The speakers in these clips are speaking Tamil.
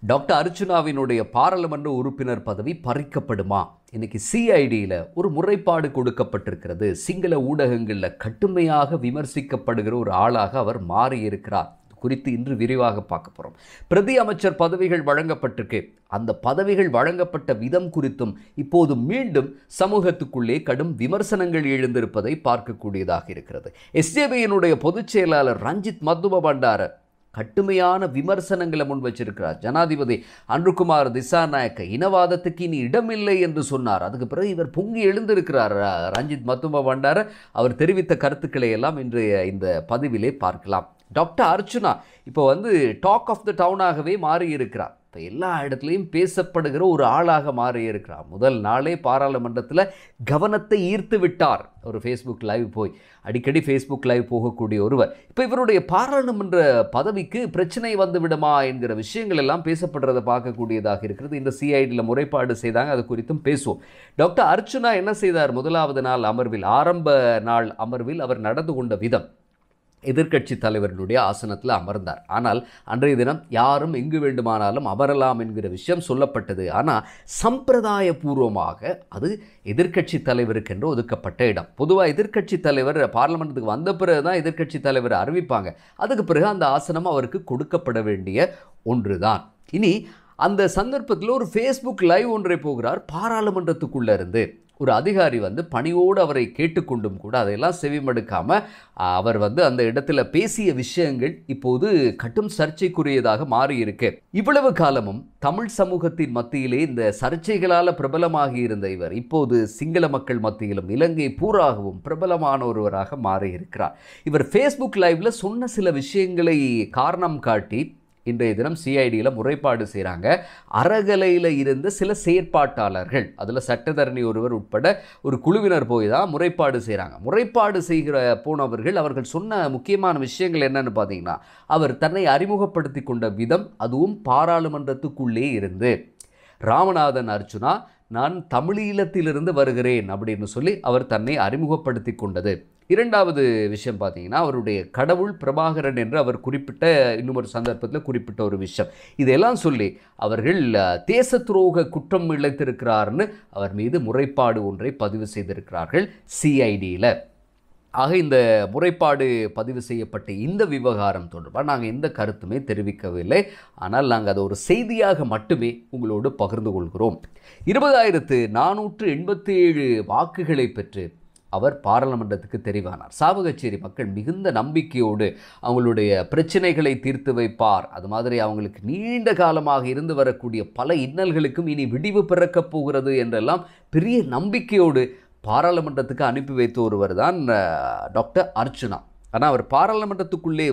டாக்டர் அர்ச்சுனாவினுடைய பாராளுமன்ற உறுப்பினர் பதவி பறிக்கப்படுமா? இன்னைக்கு சிஐடியில் ஒரு முறைப்பாடு கொடுக்கப்பட்டிருக்கிறது. சிங்கள ஊடகங்களில் கடுமையாக விமர்சிக்கப்படுகிற ஒரு ஆளாக அவர் மாறியிருக்கிறார். குறித்து இன்று விரிவாக பார்க்க போகிறோம். பிரதி அமைச்சர் பதவிகள் வழங்கப்பட்டிருக்கு. அந்த பதவிகள் வழங்கப்பட்ட விதம் குறித்தும் இப்போது மீண்டும் சமூகத்துக்குள்ளே கடும் விமர்சனங்கள் எழுந்திருப்பதை பார்க்கக்கூடியதாக இருக்கிறது. எஸ்ஜேபியினுடைய பொதுச் செயலாளர் ரஞ்சித் மத்தும பண்டார கடுமையான விமர்சனங்களை முன் வச்சிருக்கிறார். ஜனாதிபதி அன்ருகுமார் திசாநாயக்க இனவாதத்துக்கு இனி இடமில்லை என்று சொன்னார். அதுக்கு பிறகு இவர் பொங்கி எழுந்திருக்கிறார் ரஞ்சித் மத்தும பண்டார. அவர் தெரிவித்த கருத்துக்களை எல்லாம் இன்றைய இந்த பதிவிலே பார்க்கலாம். டாக்டர் அர்ச்சுனா இப்போ டாக் ஆஃப் த டவுனாகவே மாறி இருக்கிறார். இப்போ எல்லா இடத்துலையும் பேசப்படுகிற ஒரு ஆளாக மாறி இருக்கிறார். முதல் நாளே பாராளுமன்றத்தில் கவனத்தை ஈர்த்து விட்டார். ஒரு ஃபேஸ்புக் லைவ் போய் அடிக்கடி ஃபேஸ்புக் லைவ் போகக்கூடிய ஒருவர் இப்போ இவருடைய பாராளுமன்ற பதவிக்கு பிரச்சனை வந்து விடுமா என்கிற விஷயங்கள் எல்லாம் பேசப்படுறதை பார்க்கக்கூடியதாக இருக்கிறது. இந்த சிஐடியில் முறைப்பாடு செய்தாங்க, அது குறித்தும் பேசுவோம். டாக்டர் அர்ச்சுனா என்ன செய்தார்? முதலாவது நாள் அமர்வில், ஆரம்ப நாள் அமர்வில் அவர் நடந்து கொண்ட விதம், எதிர்க்கட்சி தலைவர்களுடைய ஆசனத்தில் அமர்ந்தார். ஆனால் அன்றைய தினம் யாரும் எங்கு வேண்டுமானாலும் அமரலாம் என்கிற விஷயம் சொல்லப்பட்டது. ஆனால் சம்பிரதாய பூர்வமாக அது எதிர்க்கட்சி தலைவருக்கென்று ஒதுக்கப்பட்ட இடம். பொதுவாக எதிர்க்கட்சி தலைவர் பார்லிமெண்ட்டுக்கு வந்த பிறகு தான் எதிர்க்கட்சி தலைவர் அறிவிப்பாங்க. அதுக்கு பிறகு அந்த ஆசனம் அவருக்கு கொடுக்கப்பட வேண்டிய ஒன்று தான். இனி அந்த சந்தர்ப்பத்தில் ஒரு ஃபேஸ்புக் லைவ் ஒன்றை போகிறார். பாராளுமன்றத்துக்குள்ளே இருந்து ஒரு அதிகாரி பணியோடு அவரை கேட்டுக்கொண்டும் கூட அதையெல்லாம் செவிமடுக்காமல் அவர் அந்த இடத்துல பேசிய விஷயங்கள் இப்போது கடும் சர்ச்சைக்குரியதாக மாறியிருக்கு. இவ்வளவு காலமும் தமிழ் சமூகத்தின் மத்தியிலே இந்த சர்ச்சைகளால் பிரபலமாகி இருந்த இவர் இப்போது சிங்கள மக்கள் மத்தியிலும் இலங்கை பூராகவும் பிரபலமான ஒருவராக மாறியிருக்கிறார். இவர் ஃபேஸ்புக் லைவ்ல சொன்ன சில விஷயங்களை காரணம் காட்டி இன்றைய தினம் சிஐடியில் முறைப்பாடு செய்கிறாங்க. அறகலையில் இருந்த சில செயற்பாட்டாளர்கள், அதில் சட்டத்தரணி ஒருவர் உட்பட ஒரு குழுவினர் போய் தான் முறைப்பாடு செய்கிறாங்க. முறைப்பாடு செய்கிற போனவர்கள் அவர்கள் சொன்ன முக்கியமான விஷயங்கள் என்னன்னு பார்த்தீங்கன்னா, அவர் தன்னை அறிமுகப்படுத்தி கொண்ட விதம், அதுவும் பாராளுமன்றத்துக்குள்ளே இருந்து. ராமநாதன் அர்ச்சுனா, நான் தமிழீழத்திலிருந்து வருகிறேன் அப்படின்னு சொல்லி அவர் தன்னை அறிமுகப்படுத்தி கொண்டது. இரண்டாவது விஷயம் பார்த்தீங்கன்னா, அவருடைய கடவுள் பிரபாகரன் என்று அவர் குறிப்பிட்ட இன்னும் ஒரு சந்தர்ப்பத்தில் குறிப்பிட்ட ஒரு விஷயம். இதெல்லாம் சொல்லி அவர்கள் தேச துரோக குற்றம் இழைத்திருக்கிறார்னு அவர் மீது முறைப்பாடு ஒன்றை பதிவு செய்திருக்கிறார்கள் சிஐடியில். ஆக இந்த முறைப்பாடு பதிவு செய்யப்பட்ட இந்த விவகாரம் தொடர்பாக நாங்கள் எந்த கருத்துமே தெரிவிக்கவில்லை. ஆனால் நாங்கள் அதை ஒரு செய்தியாக மட்டுமே உங்களோடு பகிர்ந்து கொள்கிறோம். 20,487 வாக்குகளை பெற்று அவர் பாராளுமன்றத்துக்கு தெரிவானார். சாவகச்சேரி மக்கள் மிகுந்த நம்பிக்கையோடு அவங்களுடைய பிரச்சனைகளை தீர்த்து வைப்பார், அது மாதிரி அவங்களுக்கு நீண்ட காலமாக இருந்து வரக்கூடிய பல இன்னல்களுக்கும் இனி விடிவு பிறக்கப் போகிறது என்றெல்லாம் பெரிய நம்பிக்கையோடு பாராளுமன்றத்துக்கு அனுப்பி வைத்த ஒருவர் தான் டாக்டர் அர்ச்சுனா. ஆனால் அவர் பாராளுமன்றத்துக்குள்ளே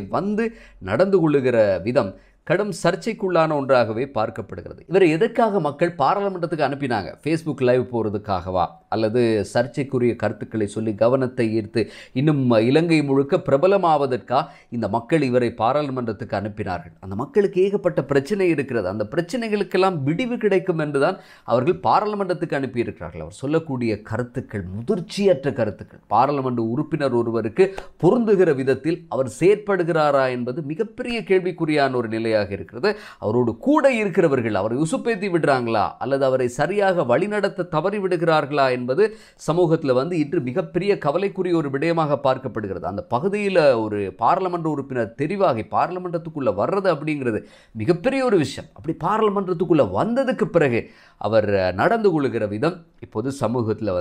நடந்து கொள்ளுகிற விதம் கடும் சர்ச்சைக்குள்ளான ஒன்றாகவே பார்க்கப்படுகிறது. இவர் எதற்காக மக்கள் பாராளுமன்றத்துக்கு அனுப்பினாங்க? ஃபேஸ்புக் லைவ் போகிறதுக்காகவா, அல்லது சர்ச்சைக்குரிய கருத்துக்களை சொல்லி கவனத்தை ஈர்த்து இன்னும் இலங்கை முழுக்க பிரபலமாவதற்கா இந்த மக்கள் இவரை பாராளுமன்றத்துக்கு அனுப்பினார்கள்? அந்த மக்களுக்கு ஏகப்பட்ட பிரச்சனை இருக்கிறது. அந்த பிரச்சனைகளுக்கெல்லாம் விடிவு கிடைக்கும் என்றுதான் அவர்கள் பாராளுமன்றத்துக்கு அனுப்பியிருக்கிறார்கள். அவர் சொல்லக்கூடிய கருத்துக்கள் முதிர்ச்சியற்ற கருத்துக்கள். பாராளுமன்ற உறுப்பினர் ஒருவருக்கு பொருந்துகிற விதத்தில் அவர் செயற்படுகிறாரா என்பது மிகப்பெரிய கேள்விக்குறியான ஒரு நிலை இருக்கிறது. அவரோடு கூட இருக்கிறவர்கள் அவரை உசுப்பேத்தி விடுறாங்களா, அல்லது அவரை சரியாக வழிநடத்த தவறி விடுகிறார்களா என்பது சமூகத்தில் இன்று மிகப்பெரிய கவலைக்குரிய ஒரு விடயமாக பார்க்கப்படுகிறது. அந்த பகுதியில் ஒரு பாராளுமன்ற உறுப்பினர் தெரிவாகி பாராளுமன்றத்துக்குள்ள வர்றது அப்படிங்கிறது மிகப்பெரிய ஒரு விஷயம். அப்படி பாராளுமன்றத்துக்குள்ள வந்ததுக்கு பிறகு அவர் நடந்து கொள்கிற விதம் இப்போது சமூகத்தில்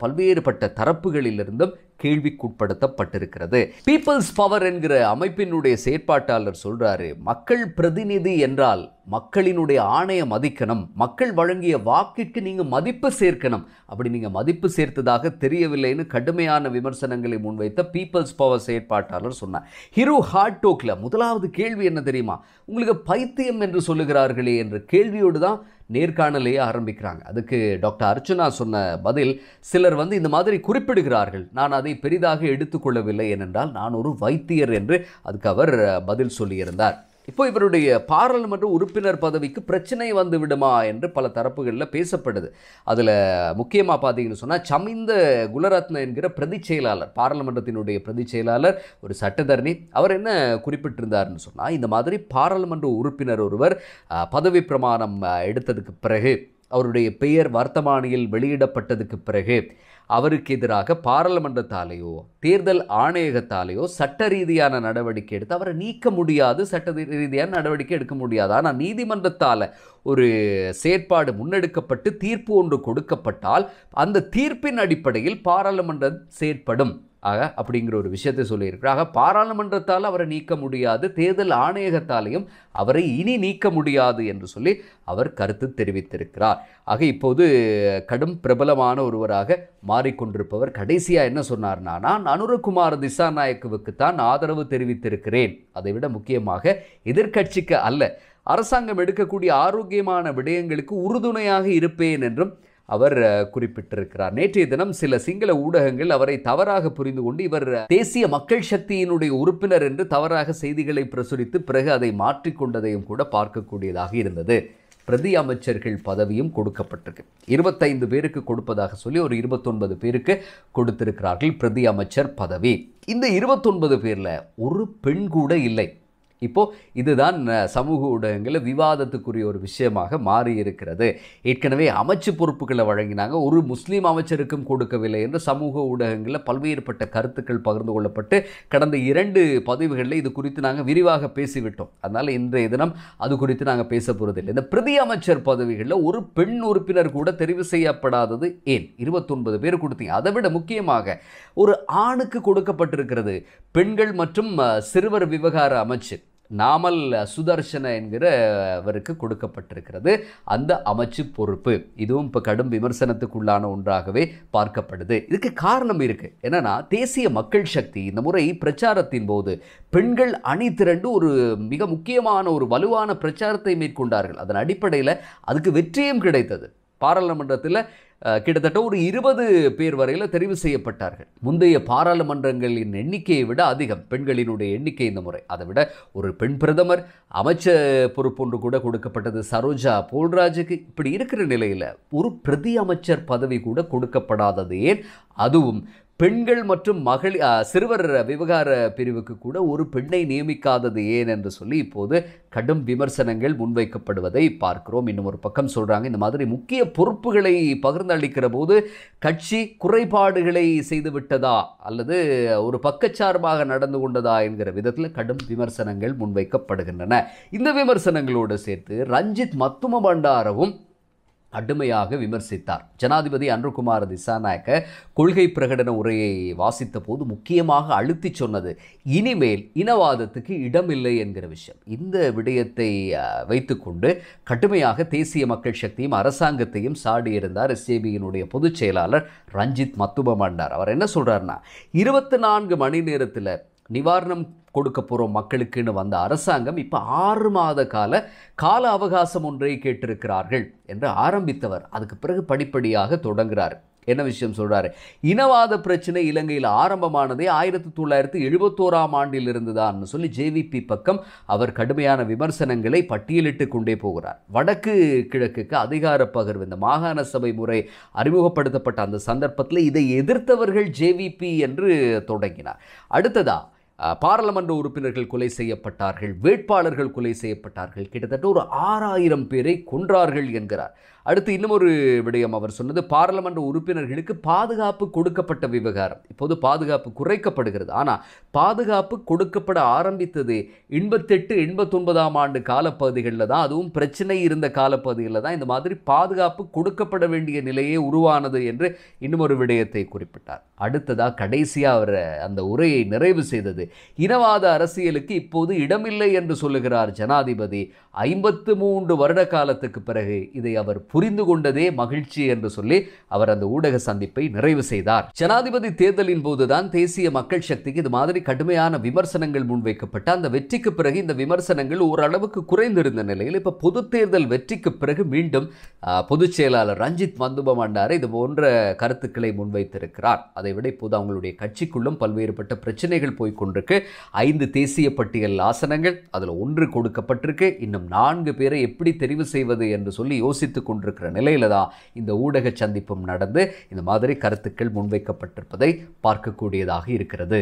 பல்வேறுபட்ட தரப்புகளிலிருந்தும் கேள்விக்குட்படுத்தப்பட்டிருக்கிறது. பீப்புள்ஸ் பவர் என்கிற அமைப்பினுடைய செயற்பாட்டாளர் சொல்றாரு, மக்கள் பிரதிநிதி என்றால் மக்களினுடைய ஆணைய மதிக்கணும், மக்கள் வழங்கிய வாக்கிற்கு நீங்க மதிப்பு சேர்க்கணும். அப்படி நீங்க மதிப்பு சேர்த்ததாக தெரியவில்லைன்னு கடுமையான விமர்சனங்களை முன்வைத்த பீப்புள்ஸ் பவர் செயற்பாட்டாளர் சொன்னார். ஹிரு ஹார்ட் டோக்ல முதலாவது கேள்வி என்ன தெரியுமா? உங்களுக்கு பைத்தியம் என்று சொல்லுகிறார்களே என்ற கேள்வியோடு தான் நேர்காணலையே ஆரம்பிக்கிறாங்க. அதுக்கு டாக்டர் அர்ச்சுனா சொன்ன பதில், சிலர் இந்த மாதிரி குறிப்பிடுகிறார்கள், நான் அதை பெரிதாக எடுத்துக்கொள்ளவில்லை, ஏனென்றால் நான் ஒரு வைத்தியர் என்று அதுக்கு அவர் பதில் சொல்லியிருந்தார். இப்போ இவருடைய பாராளுமன்ற உறுப்பினர் பதவிக்கு பிரச்சனை வந்து விடுமா என்று பல தரப்புகளில் பேசப்படுது. அதில் முக்கியமாக பார்த்தீங்கன்னு சொன்னால் சமிந்த குலரத்ன என்கிற பிரதி செயலாளர், பாராளுமன்றத்தினுடைய பிரதி செயலாளர், ஒரு சட்டத்தரணி, அவர் என்ன குறிப்பிட்டிருந்தார்னு சொன்னால், இந்த மாதிரி பாராளுமன்ற உறுப்பினர் ஒருவர் பதவி பிரமாணம் எடுத்ததுக்கு பிறகு, அவருடைய பெயர் வர்த்தமானியில் வெளியிடப்பட்டதுக்கு பிறகு அவருக்கு எதிராக பாராளுமன்றத்தாலேயோ தேர்தல் ஆணையகத்தாலேயோ சட்ட ரீதியான நடவடிக்கை எடுத்து அவரை நீக்க முடியாது, சட்ட ரீதியான நடவடிக்கை எடுக்க முடியாது. ஆனால் நீதிமன்றத்தால் ஒரு செயற்பாடு முன்னெடுக்கப்பட்டு தீர்ப்பு ஒன்று கொடுக்கப்பட்டால் அந்த தீர்ப்பின் அடிப்படையில் பாராளுமன்றம் செயற்படும் அப்படிங்கிற ஒரு விஷயத்தை சொல்லியிருக்கிறார். பாராளுமன்றத்தால் அவரை நீக்க முடியாது, தேர்தல் ஆணையகத்தாலையும் அவரை இனி நீக்க முடியாது என்று சொல்லி அவர் கருத்து தெரிவித்திருக்கிறார். ஆக இப்போது கடும் பிரபலமான ஒருவராக மாறிக்கொண்டிருப்பவர் கடைசியாக என்ன சொன்னார்னா, நான் அனுரகுமார் திசாநாயக்கவுக்கு தான் ஆதரவு தெரிவித்திருக்கிறேன், அதைவிட முக்கியமாக எதிர்க்கட்சிக்கு அல்ல, அரசாங்கம் எடுக்கக்கூடிய ஆரோக்கியமான விடயங்களுக்கு உறுதுணையாக இருப்பேன் என்றும் அவர் குறிப்பிட்டிருக்கிறார். நேற்றைய தினம் சில சிங்கள ஊடகங்கள் அவரை தவறாக புரிந்து கொண்டு இவர் தேசிய மக்கள் சக்தியினுடைய உறுப்பினர் என்று தவறாக செய்திகளை பிரசுரித்து பிறகு அதை மாற்றிக்கொண்டதையும் கூட பார்க்கக்கூடியதாக இருந்தது. பிரதி அமைச்சர்கள் பதவியும் கொடுக்கப்பட்டிருக்கு. 25 பேருக்கு கொடுப்பதாக சொல்லி ஒரு 29 பேருக்கு கொடுத்திருக்கிறார்கள் பிரதி அமைச்சர் பதவி. இந்த 29 பேரில் ஒரு பெண் கூட இல்லை. இப்போது இதுதான் சமூக ஊடகங்களில் விவாதத்துக்குரிய ஒரு விஷயமாக மாறி இருக்கிறது. ஏற்கனவே அமைச்சு பொறுப்புகளை வழங்கினாங்க, ஒரு முஸ்லீம் அமைச்சருக்கும் கொடுக்கவில்லை என்று சமூக ஊடகங்களில் பல்வேறுபட்ட கருத்துக்கள் பகிர்ந்து கொள்ளப்பட்டு கடந்த 2 பதிவுகளில் இது குறித்து நாங்கள் விரிவாக பேசிவிட்டோம். அதனால் இன்றைய தினம் அது குறித்து நாங்கள் பேச போகிறதில்லை. இந்த பிரதி அமைச்சர் பதவிகளில் ஒரு பெண் உறுப்பினர் கூட தெரிவு செய்யப்படாதது ஏன்? 29 பேர் கொடுத்தீங்க. அதை விட முக்கியமாக ஒரு ஆணுக்கு கொடுக்கப்பட்டிருக்கிறது. பெண்கள் மற்றும் சிறுவர் விவகார அமைச்சு நாமல் சுதர்சன என்கிறவருக்கு கொடுக்கப்பட்டிருக்கிறது அந்த அமைச்சு பொறுப்பு. இதுவும் இப்போ கடும் விமர்சனத்துக்குள்ளான ஒன்றாகவே பார்க்கப்படுது. இதுக்கு காரணம் இருக்கு. என்னன்னா, தேசிய மக்கள் சக்தி இந்த முறை பிரச்சாரத்தின் போது பெண்கள் அணி திரண்டு ஒரு மிக முக்கியமான ஒரு வலுவான பிரச்சாரத்தை மேற்கொண்டார்கள். அதன் அடிப்படையில் அதுக்கு வெற்றியும் கிடைத்தது. பாராளுமன்றத்தில் கிட்டத்தட்ட ஒரு 20 பேர் வரையில் தெரிவு செய்யப்பட்டார்கள். முந்தைய பாராளுமன்றங்களின் எண்ணிக்கையை விட அதிகம் பெண்களினுடைய எண்ணிக்கை இந்த முறை. அதை விட ஒரு பெண் பிரதமர், அமைச்சர் பொறுப்பொன்று கூட கொடுக்கப்பட்டது சரோஜா போல்ராஜுக்கு. இப்படி இருக்கிற நிலையில் ஒரு பிரதி அமைச்சர் பதவி கூட கொடுக்கப்படாதது ஏன்? அதுவும் பெண்கள் மற்றும் சிறுவர் விவகார பிரிவுக்கு கூட ஒரு பெண்ணை நியமிக்காதது ஏன் என்று சொல்லி இப்போது கடும் விமர்சனங்கள் முன்வைக்கப்படுவதை பார்க்கிறோம். இன்னும் ஒரு பக்கம் சொல்கிறாங்க, இந்த மாதிரி முக்கிய பொறுப்புகளை பகிர்ந்து அளிக்கிற போது கட்சி குறைபாடுகளை செய்துவிட்டதா அல்லது ஒரு பக்கச்சார்பாக நடந்து கொண்டதா என்கிற விதத்தில் கடும் விமர்சனங்கள் முன்வைக்கப்படுகின்றன. இந்த விமர்சனங்களோடு சேர்த்து ரஞ்சித் மத்தும பண்டாரவும் கடுமையாக விமர்சித்தார். ஜனாதிபதி அனுரகுமார் திசாநாயக்க கொள்கை பிரகடன உரையை வாசித்த போது முக்கியமாக அழுத்தி சொன்னது இனிமேல் இனவாதத்துக்கு இடமில்லை என்கிற விஷயம். இந்த விடயத்தை வைத்துக்கொண்டு கடுமையாக தேசிய மக்கள் சக்தியும் அரசாங்கத்தையும் சாடியிருந்தார் எஸ்ஜேபியினுடைய பொதுச் செயலாளர் ரஞ்சித் மத்தும பண்டார். அவர் என்ன சொல்றாருன்னா, 24 மணி நேரத்தில் நிவாரணம் கொடுக்க போகிறோம் மக்களுக்குன்னு வந்த அரசாங்கம் இப்போ 6 மாத கால அவகாசம் ஒன்றை கேட்டிருக்கிறார்கள் என்று ஆரம்பித்தவர் அதுக்கு பிறகு படிப்படியாக தொடங்குகிறார். என்ன விஷயம் சொல்கிறாரு? இனவாத பிரச்சனை இலங்கையில் ஆரம்பமானதே 1971ஆம் ஆண்டில் இருந்துதான் சொல்லி ஜேவிபி பக்கம் அவர் கடுமையான விமர்சனங்களை பட்டியலிட்டு கொண்டே போகிறார். வடக்கு கிழக்குக்கு அதிகார பகிர்வு, இந்த மாகாண சபை முறை அறிமுகப்படுத்தப்பட்ட அந்த சந்தர்ப்பத்தில் இதை எதிர்த்தவர்கள் ஜேவிபி என்று தொடங்கினார். அடுத்ததா பாராளுமன்ற உறுப்பினர்கள் கொலை செய்யப்பட்டார்கள், வேட்பாளர்கள் கொலை செய்யப்பட்டார்கள், கிட்டத்தட்ட ஒரு 6000 பேரை கொன்றார்கள் என்கிறார். அடுத்து இன்னும் ஒரு விடயம் அவர் சொன்னது, பாராளுமன்ற உறுப்பினர்களுக்கு பாதுகாப்பு கொடுக்கப்பட்ட விவகாரம். இப்போது பாதுகாப்பு குறைக்கப்படுகிறது. ஆனால் பாதுகாப்பு கொடுக்கப்பட ஆரம்பித்தது 88-89ஆம் ஆண்டு காலப்பகுதிகளில் தான். அதுவும் பிரச்சனை இருந்த காலப்பகுதிகளில் தான் இந்த மாதிரி பாதுகாப்பு கொடுக்கப்பட வேண்டிய நிலையே உருவானது என்று இன்னும் ஒரு விடயத்தை குறிப்பிட்டார். அடுத்ததாக கடைசியாக அவர் அந்த உரையை நிறைவு செய்தது, இனவாத அரசியலுக்கு இப்போது இடமில்லை என்று சொல்லுகிறார் ஜனாதிபதி. 53 வருட காலத்துக்கு பிறகு இதை அவர் புரிந்து கொண்டதே மகிழ்ச்சி என்று சொல்லி அவர் அந்த ஊடக சந்திப்பை நிறைவு செய்தார். ஜனாதிபதி தேர்தலின் போதுதான் தேசிய மக்கள் சக்திக்கு இது மாதிரி கடுமையான விமர்சனங்கள் முன்வைக்கப்பட்ட அந்த வெற்றிக்கு பிறகு இந்த விமர்சனங்கள் ஓரளவுக்கு குறைந்திருந்த நிலையில் இப்போ பொது தேர்தல் வெற்றிக்கு பிறகு மீண்டும் பொதுச் செயலாளர் ரஞ்சித் மத்தும பண்டார இது போன்ற கருத்துக்களை முன்வைத்திருக்கிறார். அதைவிட இப்போது அவங்களுடைய கட்சிக்குள்ளும் பல்வேறுபட்ட பிரச்சனைகள் போய்கொண்டு கொண்டிருக்கு. 5 தேசிய பட்டியல் ஆசனங்கள், அதில் 1 கொடுக்கப்பட்டிருக்கு. இன்னும் 4 பேரை எப்படி தெரிவு செய்வது என்று சொல்லி யோசித்து கொண்டிருக்கிற நிலையில தான் இந்த ஊடக சந்திப்பும் நடந்து இந்த மாதிரி கருத்துக்கள் முன்வைக்கப்பட்டிருப்பதை பார்க்கக்கூடியதாக இருக்கிறது.